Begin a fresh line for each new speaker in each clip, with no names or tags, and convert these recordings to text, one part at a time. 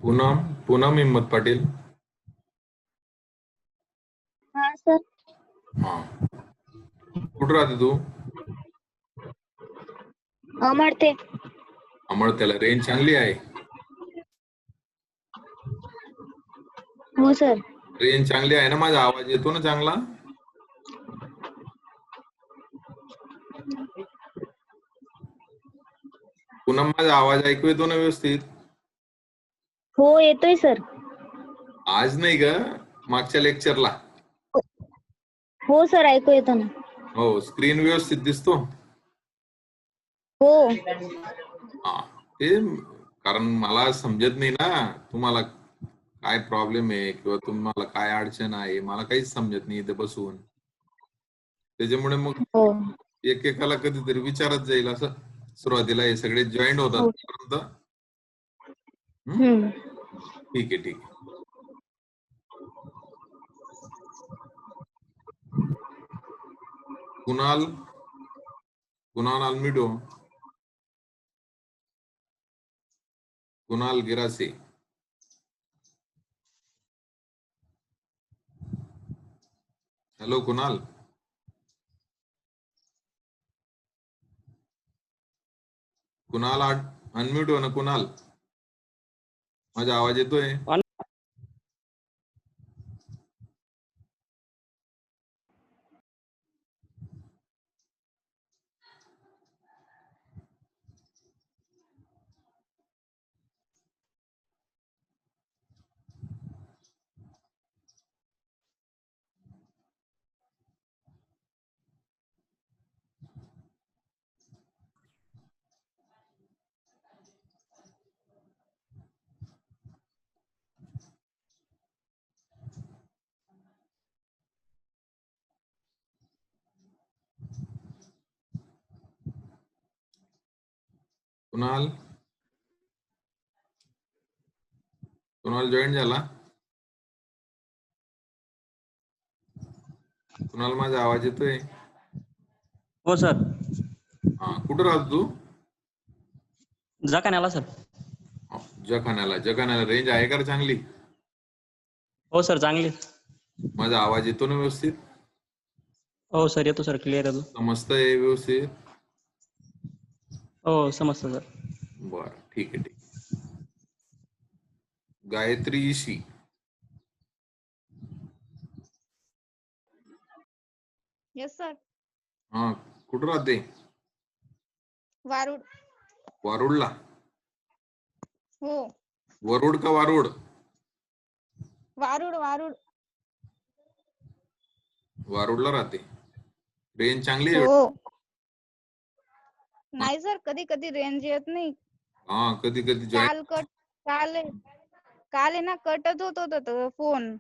पूनम पूनम हिम्मत पाटील.
हा सर.
हा, कुठं राहते तू?
अमळते.
अमळतेला रेंज चांगली आहे?
हो सर.
रेंज चांगली आहे ना? माझा आवाज येतो ना चांगला? पूनम, माझा आवाज ऐकू येतो ना व्यवस्थित?
हो येतोय सर.
आज नाही ग, मागच्या लेक्चरला.
हो सर ऐकू येतो ना.
हो, स्क्रीन व्यवस्थित दिसतो?
हो.
हा, ते कारण मला समजत नाही ना तुम्हाला काय प्रॉब्लेम आहे किंवा तुम्हाला काय अडचण आहे, मला काहीच समजत नाही इथे बसून. त्याच्यामुळे मग
हो.
एकेकाला कधीतरी विचारत जाईल असं. सुरुवातीला हे सगळे जॉईंट होतात
हो.
पर्यंत.
हम्म.
ठीक आहे ठीक आहे. कुणाल कुणाल अनम्यूट हो. कुणाल गिरासे. हॅलो कुणाल. कुणाल अनम्यूट हो ना कुणाल. माझा आवाज येतोय? कुणाल. कुणाल जॉईन झाला? कुणाल, माझा आवाज येतोय?
हो सर.
हा, कुठं राहतो तू?
जकाण्याला सर.
जकाण्याला रेंज आहे का चांगली?
हो सर चांगली.
माझा आवाज येतो ना व्यवस्थित?
हो सर येतो सर, क्लिअर येतो.
समजतंय व्यवस्थित?
हो समजतं सर.
बर, ठीक आहे ठीक आहे. गायत्री ईशी.
Yes sir.
हा, कुठं राहते?
वारुड.
वारुडला?
हो.
वरुड का वारुड?
वारुड वारुड.
वारुडला राहते. रेंज चांगली आहे?
हो. नाही सर, कधी कधी रेंज येत नाही.
हा, कधी कधी
काल आहे ना, कटच होत होता फोन.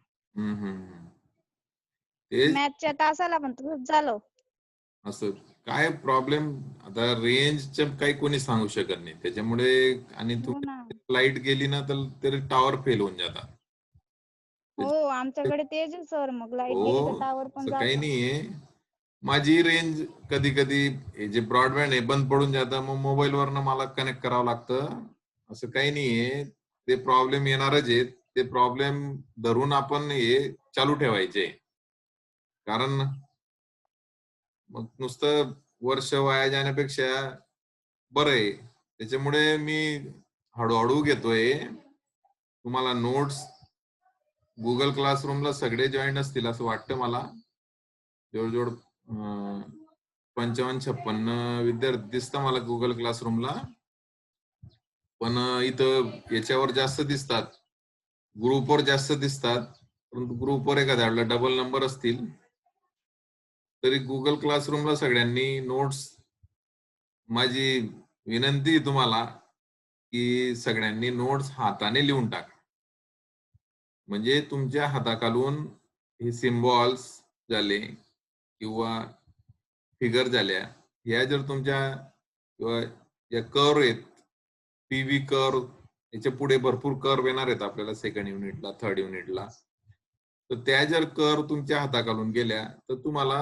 तेच
मॅचच्या तासाला पण तसंच झालं.
असं काय प्रॉब्लेम आता रेंजचं काही कोणी सांगू शकत नाही. त्याच्यामुळे आणि
हो ना.
तुम्ही लाईट गेली ना तर टॉवर फेल होऊन जातात.
हो, आमच्याकडे तेच आहे सर. मग लाईट गेली तर
हो,
टावर पण
असं काही
जातो.
नाहीये. माझी रेंज कधी कधी हे जे ब्रॉडबँड आहे बंद पडून जातं, मग मोबाईल वरनं मला कनेक्ट करावं लागतं. असं काही नाहीये. ते प्रॉब्लेम येणारच आहेत. ते प्रॉब्लेम धरून आपण हे चालू ठेवायचे. कारण मग नुसतं वर्ष वाया जाण्यापेक्षा बरं आहे. त्याच्यामुळे मी हळूहळू घेतोय. तुम्हाला नोट्स गुगल क्लासरूमला सगळे जॉईन असतील असं वाटतं मला. जवळजवळ 55-56 विद्यार्थी दिसतात मला गुगल क्लासरूमला. पण इथं याच्यावर जास्त दिसतात, ग्रुपवर जास्त दिसतात. परंतु ग्रुपवर एखाद्या डबल नंबर असतील. तरी गुगल क्लासरूमला सगळ्यांनी नोट्स, माझी विनंती आहे तुम्हाला की सगळ्यांनी नोट्स हाताने लिहून टाका. म्हणजे तुमच्या हाताखालून हे सिम्बॉल्स झाले किंवा फिगर झाल्या, ह्या जर तुमच्या किंवा या कर्व आहेत, पीव्ही कर्व, याच्या पुढे भरपूर कर्व येणार आहेत आपल्याला सेकंड युनिटला, थर्ड युनिटला. तर त्या जर कर्व तुमच्या हाताखालून गेल्या तर तुम्हाला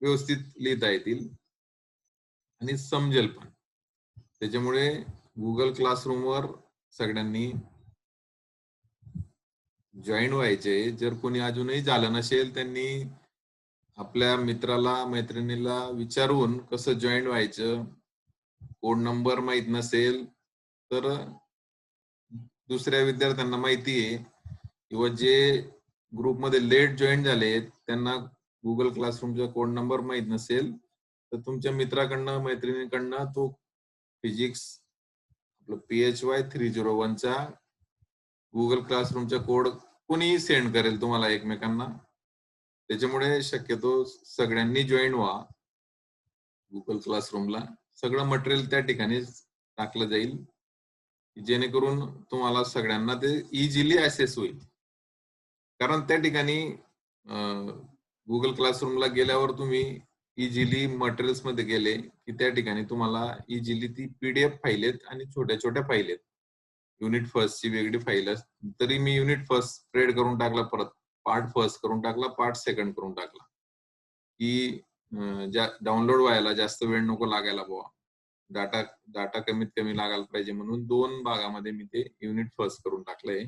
व्यवस्थित लिहिता येतील आणि समजेल पण. त्याच्यामुळे गुगल क्लासरूमवर सगळ्यांनी जॉईन व्हायचे. जर कोणी अजूनही झालं नसेल त्यांनी आपल्या मित्राला मैत्रिणीला विचारून कसं जॉईन व्हायचं. कोड नंबर माहित नसेल तर दुसऱ्या विद्यार्थ्यांना माहिती आहे किंवा जे ग्रुपमध्ये लेट जॉईन झाले त्यांना गुगल क्लासरूमचा कोड नंबर माहित नसेल तर तुमच्या मित्राकडनं मैत्रिणीकडनं तो फिजिक्स आपलं PHY 301 चा गुगल क्लासरूमचा कोड कोणीही सेंड करेल तुम्हाला एकमेकांना. त्याच्यामुळे शक्यतो सगळ्यांनी जॉईन व्हा गुगल क्लासरूमला. सगळं मटेरियल त्या ठिकाणी टाकलं जाईल जेणेकरून तुम्हाला सगळ्यांना ते इझिली ऍक्सेस होईल. कारण त्या ठिकाणी गुगल क्लासरूमला गेल्यावर तुम्ही इझिली मटेरियल्स मध्ये गेले की त्या ठिकाणी तुम्हाला इझिली ती PDF फाईल आहेत आणि छोट्या छोट्या फाईल आहेत. युनिट फर्स्ट ची वेगळी फाईल असते. तरी मी युनिट फर्स्ट स्प्रेड करून टाकला, परत पार्ट फर्स्ट करून टाकला, पार्ट सेकंड करून टाकला की डाउनलोड व्हायला जास्त वेळ नको लागायला बुवा. डाटा कमीत कमी लागायला पाहिजे म्हणून 2 भागामध्ये मी ते युनिट फर्स्ट करून टाकलंय.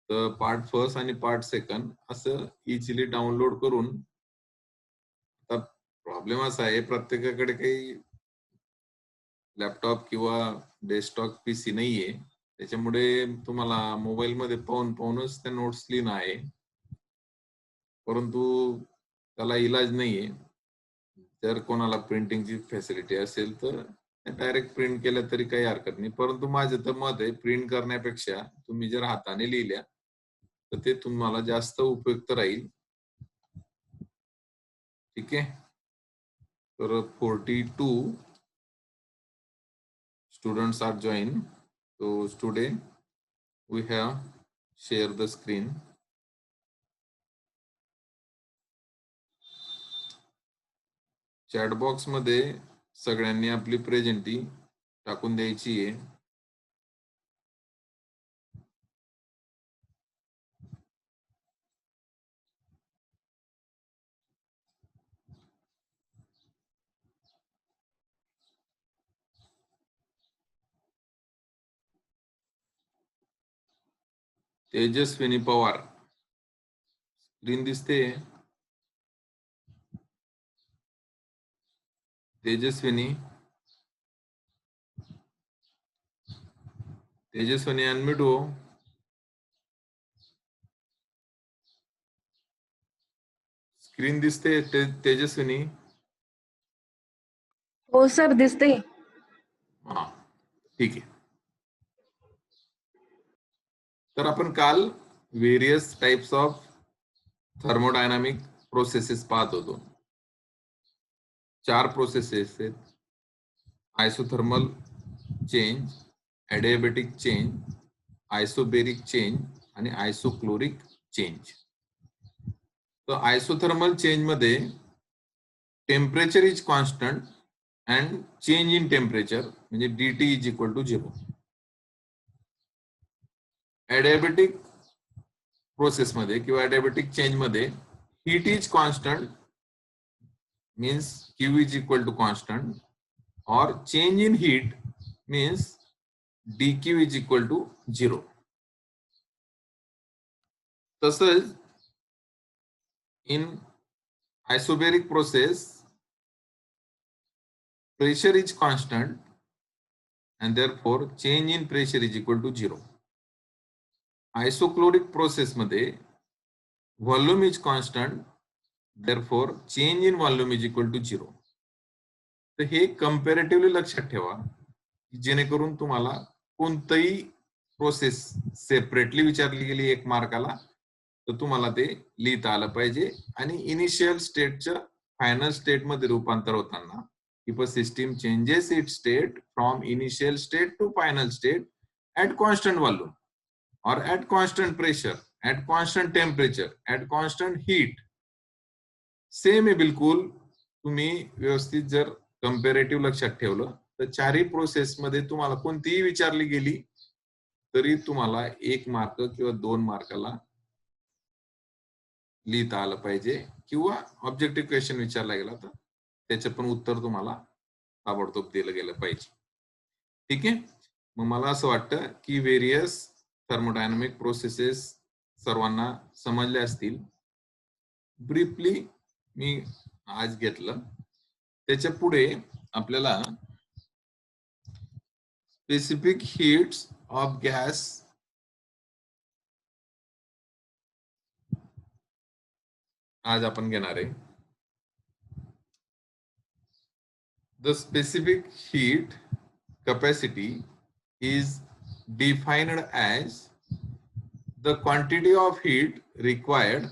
तर पार्ट फर्स्ट आणि पार्ट सेकंड असं इझिली डाउनलोड करून. आता प्रॉब्लेम असा आहे प्रत्येकाकडे काही लॅपटॉप किंवा डेस्कटॉप PC नाहीये. त्याच्यामुळे तुम्हाला मोबाईल मध्ये पाहूनच त्या नोट्स लिहिणं आहे. परंतु त्याला इलाज नाहीये. जर कोणाला प्रिंटिंगची फॅसिलिटी असेल तर डायरेक्ट प्रिंट केलं तरी काही हरकत नाही. परंतु माझं तर मत आहे प्रिंट करण्यापेक्षा तुम्ही जर हाताने लिहिल्या तर ते तुम्हाला जास्त उपयुक्त राहील. ठीक आहे. तर 42 students are joined. So today we have share the screen. Chat box मध्ये सगळ्यांनी आपली प्रेझेंटी टाकून द्यायची आहे. तेजस्विनी पवार स्क्रीन दिसते. तेजस्विनी अनम्यूट हो. स्क्रीन दिसते तेजस्विनी?
हो सर दिसते.
हा ठीक आहे. तर आपण काल various types of thermodynamic processes पाहत होतो. 4 प्रोसेसेस आहेत. Isothermal change, adiabatic change, isobaric change आणि आयसोक्लोरिक चेंज. तर आयसोथर्मल चेंज मध्ये temperature is constant and change in temperature म्हणजे DT is equal to 0. Adiabatic process मध्ये किंवा ॲडियाबॅटिक चेंज मध्ये heat is constant means Q is equal to constant or change in heat means dQ is equal to 0. तसंच in isobaric process pressure is constant and therefore change in pressure is equal to 0. Isochloric process मध्ये volume is constant therefore change in volume is equal to 0. तर हे comparatively लक्षात ठेवा जेणेकरून तुम्हाला कोणतंही process separately विचारली गेली 1 मार्काला तर तुम्हाला ते लिहिता आलं पाहिजे. आणि इनिशियल स्टेटच्या फायनल स्टेट मध्ये रूपांतर होताना if a system changes its state from initial state to final state at constant volume or at constant pressure, at constant temperature, at constant heat, same आहे बिलकुल. तुम्ही व्यवस्थित जर कंपॅरेटिव्ह लक्षात ठेवलं तर 4ही प्रोसेस मध्ये तुम्हाला कोणतीही विचारली गेली तरी तुम्हाला 1 मार्क किंवा 2 मार्काला लिहिता आलं पाहिजे. किंवा ऑब्जेक्टिव्ह क्वेश्चन विचारला गेला तर त्याचं पण उत्तर तुम्हाला ताबडतोब दिलं गेलं पाहिजे. ठीक आहे. मग मला असं वाटतं की व्हेरियस थर्मोडायनामिक प्रोसेसेस सर्वांना समजले असतील. ब्रीफली मी आज घेतलं. त्याच्या पुढे आपल्याला स्पेसिफिक हीट्स ऑफ गॅस आज आपण घेणार आहे. The specific heat capacity is defined as the quantity of heat required.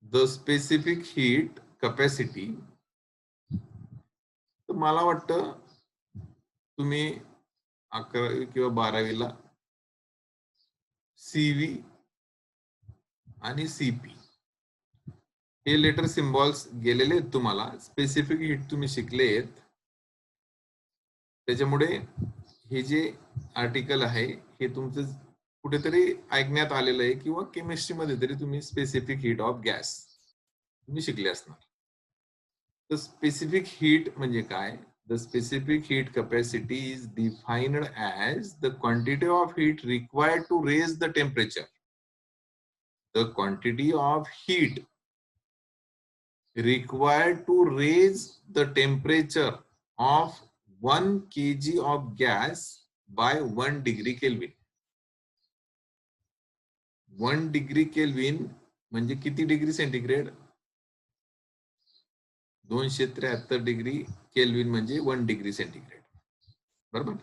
The specific heat capacity. तर मला वाटतं तुम्ही 11वी किंवा 12वीला CV आणि CP हे लेटर सिम्बॉल्स गेलेले आहेत तुम्हाला. स्पेसिफिक हीट तुम्ही शिकलेत. त्याच्यामुळे हे जे आर्टिकल आहे हे तुमचं कुठेतरी ऐकण्यात आलेलं आहे किंवा केमिस्ट्री मध्ये तरी तुम्ही स्पेसिफिक हीट ऑफ गॅस तुम्ही शिकले असणार. तर स्पेसिफिक हीट म्हणजे काय? The specific heat capacity is defined as the quantity of heat required to raise the temperature. The quantity of heat required to raise the temperature of 1 kg of gas by 1 degree Kelvin. 1 degree Kelvin म्हणजे किती degree centigrade? 273 degree kelvin म्हणजे 1 degree centigrade. बरोबर.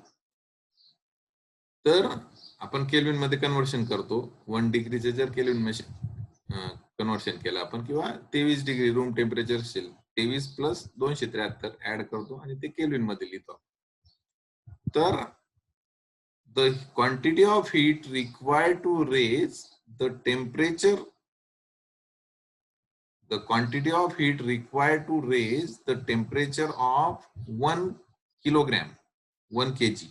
तर आपण kelvin मध्ये conversion करतो. 1 डिग्रीचे जर केल्विन मध्ये कन्व्हर्शन केलं आपण किंवा 23 डिग्री रूम टेम्परेचर असेल 23 प्लस 273 ऍड करतो आणि ते केल्विन मध्ये लिहितो. तर the quantity of heat required to raise the temperature, the quantity of heat required to raise the temperature of 1 kilogram 1 kg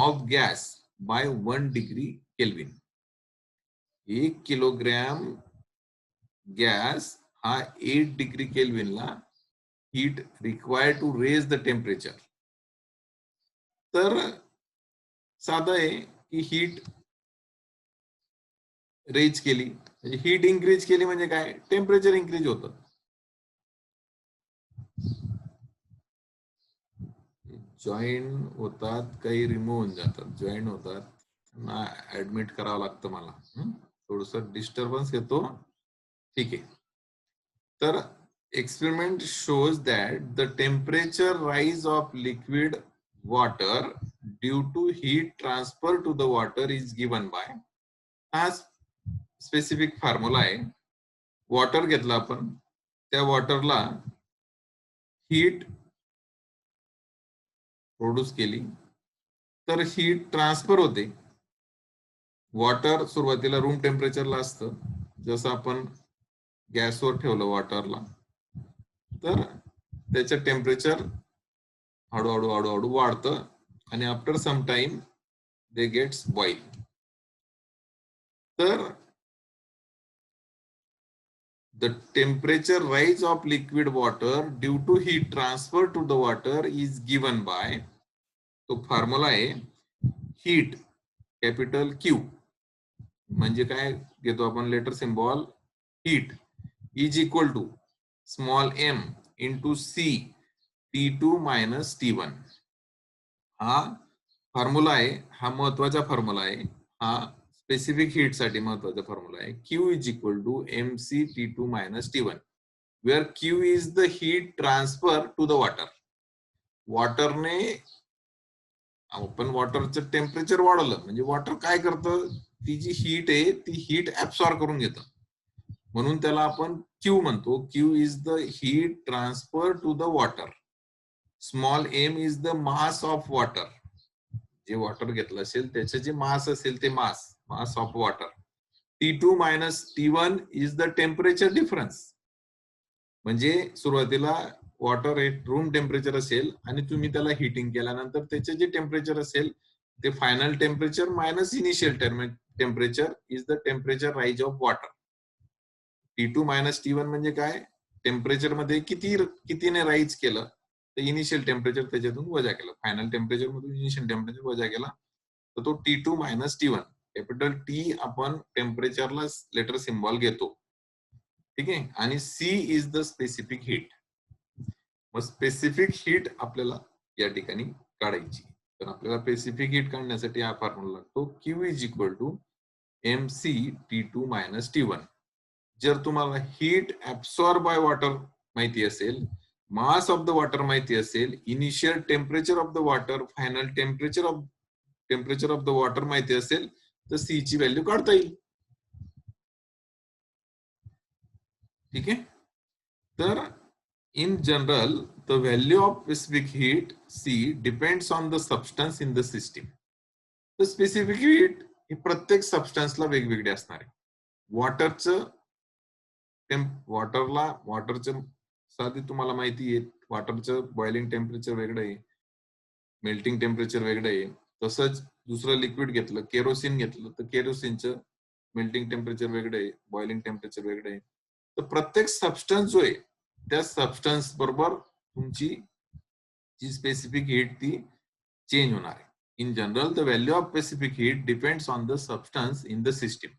of gas by 1 degree Kelvin. 1 kilogram gas हा 8 degree केल्विनला heat required to raise the temperature. तर साधं आहे की heat raise केली म्हणजे heat increase केली म्हणजे काय? टेम्परेचर इन्क्रीज होतं. जॉईन होतात, काही रिमूव्ह होऊन जातात, जॉईन होतात, त्यांना ऍडमिट करावं लागतं मला. थोडस डिस्टर्बन्स येतो. ठीक आहे. तर experiment shows that the temperature rise of liquid water due to heat transfer to the water is given by. हा स्पेसिफिक फॉर्म्युला आहे. वॉटर घेतला आपण, त्या वॉटरला हीट प्रोड्यूस केली तर हीट ट्रान्सफर होते. वॉटर सुरुवातीला रूम टेम्परेचरला असतं. जसं आपण गॅसवर ठेवलं वॉटरला तर त्याचं टेम्परेचर हळूहळू हळूहळू वाढतं आणि after some time they gets boil. तर the temperature rise of liquid water due to heat transfer to the water is given by, तो फॉर्म्युला आहे हीट कॅपिटल क्यू म्हणजे काय घेतो आपण letter symbol heat is equal to small m into C T2 minus T1. हा formula आहे. हा महत्वाचा फॉर्म्युला आहे. हा स्पेसिफिक हीट साठी महत्वाचा फॉर्म्युला आहे. Q is equal to MC T2 minus T1 where Q is the heat transfer to the water. वॉटरने आपण वॉटरचं टेम्परेचर वाढवलं म्हणजे वॉटर काय करतं, ती जी हीट आहे ती हीट ऍब्सॉर्ब करून घेतं. म्हणून त्याला आपण Q म्हणतो. Q is the heat transfer to the water. Small m is the mass of water. जे वॉटर घेतलं असेल त्याचे जे मास असेल ते mass of water. T2 minus T1 is the temperature difference. म्हणजे सुरुवातीला वॉटर हे रूम टेम्परेचर असेल आणि तुम्ही त्याला हिटिंग केल्यानंतर त्याचे जे टेम्परेचर असेल ते final temperature minus initial temperature is the temperature rise of water. T2 minus T1 म्हणजे काय? टेम्परेचर मध्ये कितीने राईज केलं तर इनिशियल टेम्परेचर त्याच्यातून वजा केलं, फायनल टेम्परेचर मधून इनिशियल टेम्परेचर वजा केला, तर तो T2 minus T1. Capital T आपण टेम्परेचरला लेटर सिम्बॉल घेतो, ठीक आहे, आणि C is the specific heat. मग स्पेसिफिक हीट आपल्याला या ठिकाणी काढायची. तर आपल्याला स्पेसिफिक हीट काढण्यासाठी हा फॉर्म्युला लागतो, Q is equal to MC T2 minus T1. जर तुम्हाला हीट ऍब्सॉर्ब बाय वॉटर माहिती असेल, मास ऑफ द वॉटर माहिती असेल, initial temperature of the water, final temperature of the water माहिती असेल, तर C ची व्हॅल्यू काढता येईल. ठीक आहे. तर in general, the value of specific heat C depends on the substance in the system. तर स्पेसिफिक हीट हे प्रत्येक सबस्टन्सला वेगवेगळे असणार आहे. वॉटरचं साधी तुम्हाला माहिती आहे, वॉटरचं बॉइलिंग टेम्परेचर वेगळं आहे, मेल्टिंग टेम्परेचर वेगळं आहे. तसंच दुसरं लिक्विड घेतलं, केरोसिन घेतलं, तर केरोसिनचं मेल्टिंग टेम्परेचर वेगळं आहे, बॉइलिंग टेम्परेचर वेगळं आहे. तर प्रत्येक सबस्टन्स जो आहे त्या सबस्टन्स बरोबर तुमची जी स्पेसिफिक हीट ती चेंज होणार आहे. In general the value of specific heat depends on the substance in the system.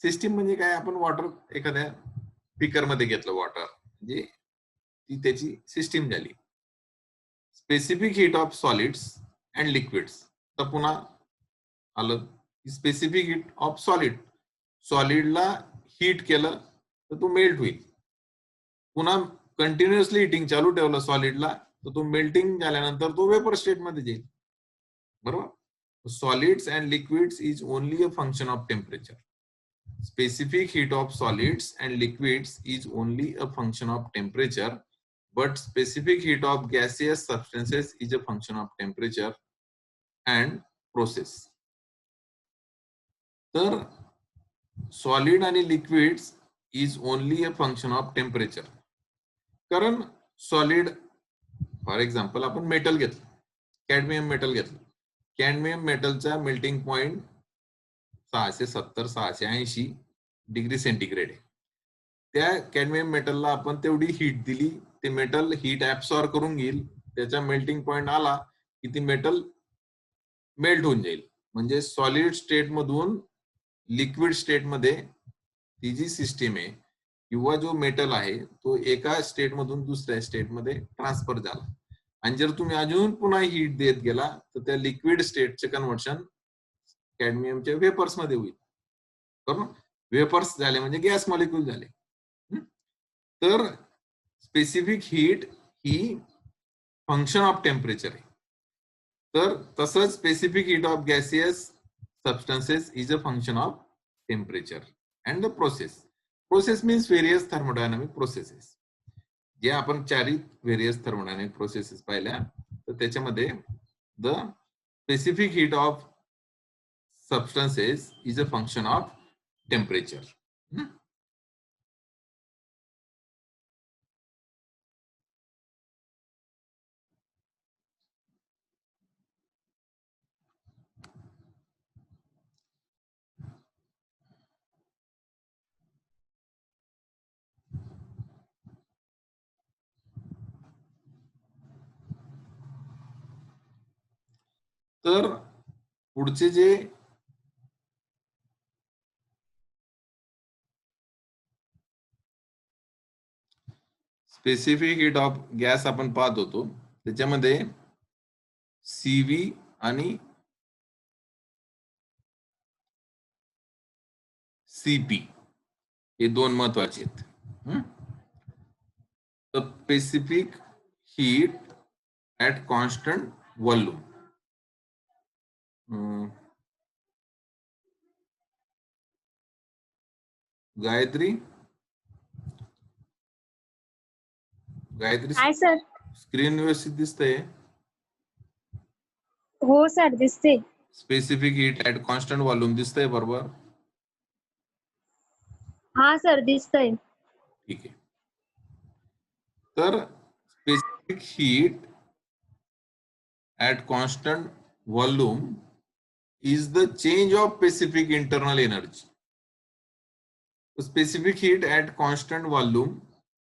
System म्हणजे काय, आपण वॉटर एखाद्या स्पीकर मध्ये घेतलं वॉटर, म्हणजे ती त्याची सिस्टीम झाली. Specific heat of solids and liquids, तर पुन्हा आलं स्पेसिफिक हीट ऑफ सॉलिडला हीट केलं तर तो मेल्ट होईल. पुन्हा कंटिन्युअसली हिटिंग चालू ठेवलं सॉलिडला तर तो मेल्टिंग झाल्यानंतर तो वेपर स्टेट मध्ये जाईल. बरोबर. Solids and liquids is only a function of temperature. Specific heat of solids and liquids is only a function of temperature, but specific heat of gaseous substances is a function of temperature and process. तर solid आणि liquids is only a function of temperature. कारण solid, for example आपण metal घेतलं, cadmium metal घेतलं, cadmium मेटलचा melting point 670-680 degree centigrade आहे. त्या cadmium मेटलला आपण तेवढी हीट दिली, ते मेटल हीट ऍब्सॉर्ब करून घेईल, त्याचा मेल्टिंग पॉइंट आला की ती मेटल मेल्ट होऊन जाईल. म्हणजे सॉलिड स्टेट मधून लिक्विड स्टेट मध्ये ती जी सिस्टीम आहे किंवा जो मेटल आहे तो एका स्टेट मधून दुसऱ्या स्टेट मध्ये ट्रान्सफर झाला. आणि जर तुम्ही अजून पुन्हा हीट देत गेला तर त्या लिक्विड स्टेटचे कन्व्हर्शन कॅडमियमच्या वेपर्स मध्ये होईल. बरोबर. वेपर्स झाले म्हणजे गॅस मॉलिक्यूल झाले. तर specific heat he function of temperature आहे. तर तसंच specific heat of gaseous substances is a function of temperature and the process. Process means various thermodynamic processes. जे आपण चारही व्हेरियस थर्मोडायनामिक प्रोसेसेस पाहिल्या, तर त्याच्यामध्ये the specific heat of substances is a function of temperature. तर पुढचे जे specific heat of gas आपण पाहत होतो, त्याच्यामध्ये CV आणि CP हे दोन महत्वाचे आहेत. तर specific heat at constant volume. Gayatri
काय सर?
स्क्रीन व्यवस्थित दिसतंय?
हो सर, दिसते.
Specific heat at constant volume दिसतंय बरोबर?
हा सर, दिसतंय.
ठीक आहे. तर specific heat at constant volume is the change of specific internal energy. Specific heat at constant volume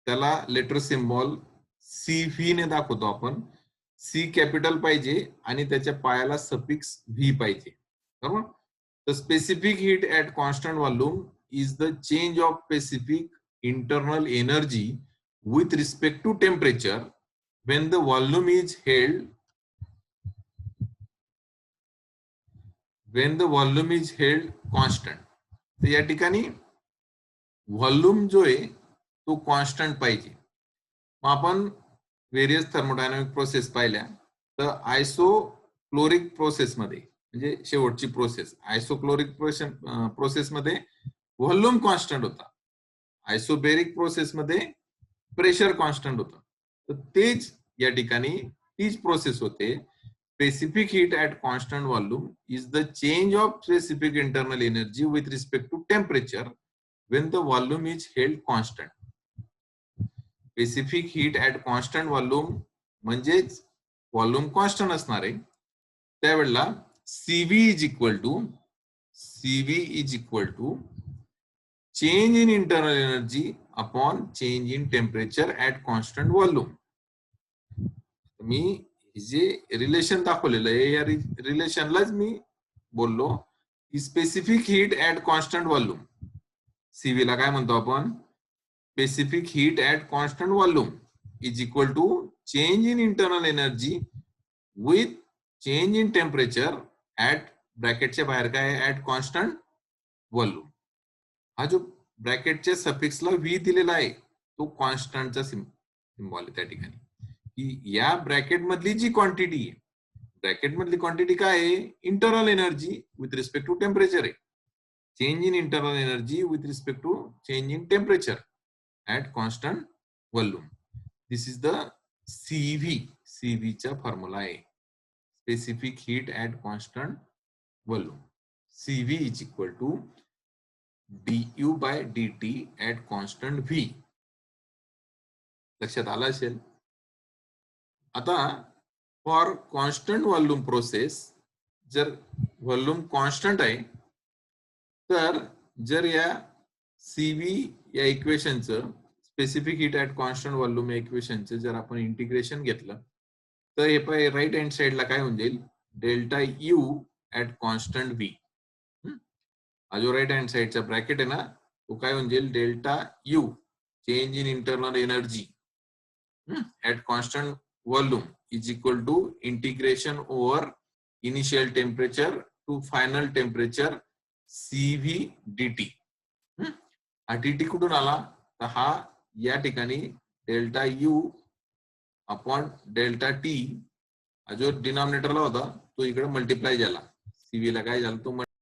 त्याला लेटर सिम्बॉल CV ने दाखवतो आपण. सी कॅपिटल पाहिजे आणि त्याच्या पायाला सफिक्स व्ही पाहिजे. बरोबर. The specific heat at constant volume is the change of specific internal energy with respect to temperature when the volume is held constant. तर या ठिकाणी व्हॉल्यूम जो आहे तो कॉन्स्टंट पाहिजे. मग आपण व्हेरियस थर्मोडायनामिक प्रोसेस पाहिल्या. तर आयसोक्लोरिक प्रोसेस मध्ये म्हणजे शेवटची प्रोसेस आयसोक्लोरिक प्रोसेस मध्ये व्हॉल्यूम कॉन्स्टंट होता. आयसोबेरिक प्रोसेस मध्ये प्रेशर कॉन्स्टंट होतं. तर तेच या ठिकाणी तीच प्रोसेस होते. Specific heat at constant volume is the change of specific internal energy with respect to temperature when the volume is held constant. Specific heat at constant volume म्हणजेच volume constant असणार आहे. त्यावेळेला CV is equal to change in internal energy upon change in temperature at constant volume. मी जे relation दाखवलेलं आहे या रिलेशनलाच मी बोललो की specific heat at constant volume. CV ला काय म्हणतो आपण? Specific heat at constant volume is equal to change in internal energy with change in temperature at ब्रॅकेटच्या बाहेर काय ऍट कॉन्स्टंट व्हॉल्यूम. हा जो ब्रॅकेटच्या सफिक्सला व्ही दिलेला आहे तो कॉन्स्टंटचा सिम्बॉल आहे त्या ठिकाणी. की या ब्रॅकेट मधली जी क्वांटिटी आहे ब्रॅकेट मधली क्वांटिटी काय आहे? Internal energy with respect to temperature आहे. Change in internal energy with respect to change in temperature at constant volume. This is the CV. CV चा फॉर्म्युला आहे. Specific heat at constant volume. CV is equal to du by dt at constant V. लक्षात आलं असेल. आता for constant volume process जर volume constant आहे तर जर या CV या इक्वेशनचं specific heat at constant volume या इक्वेशनचं जर आपण इंटिग्रेशन घेतलं तर हे पाय राईट हँड साइडला काय होऊन जाईल? Delta you at constant V. हा जो राईट हँड साइडचा ब्रॅकेट आहे ना तो काय होऊन जाईल? Delta U change in internal energy at constant volume is equal to integration over initial temperature to final temperature CV dt. हा dt कुठून आला? तर हा या ठिकाणी delta U upon delta T जो डिनॉमिनेटरला होता तो इकडे मल्टिप्लाय झाला. CV ला काय झालं? तो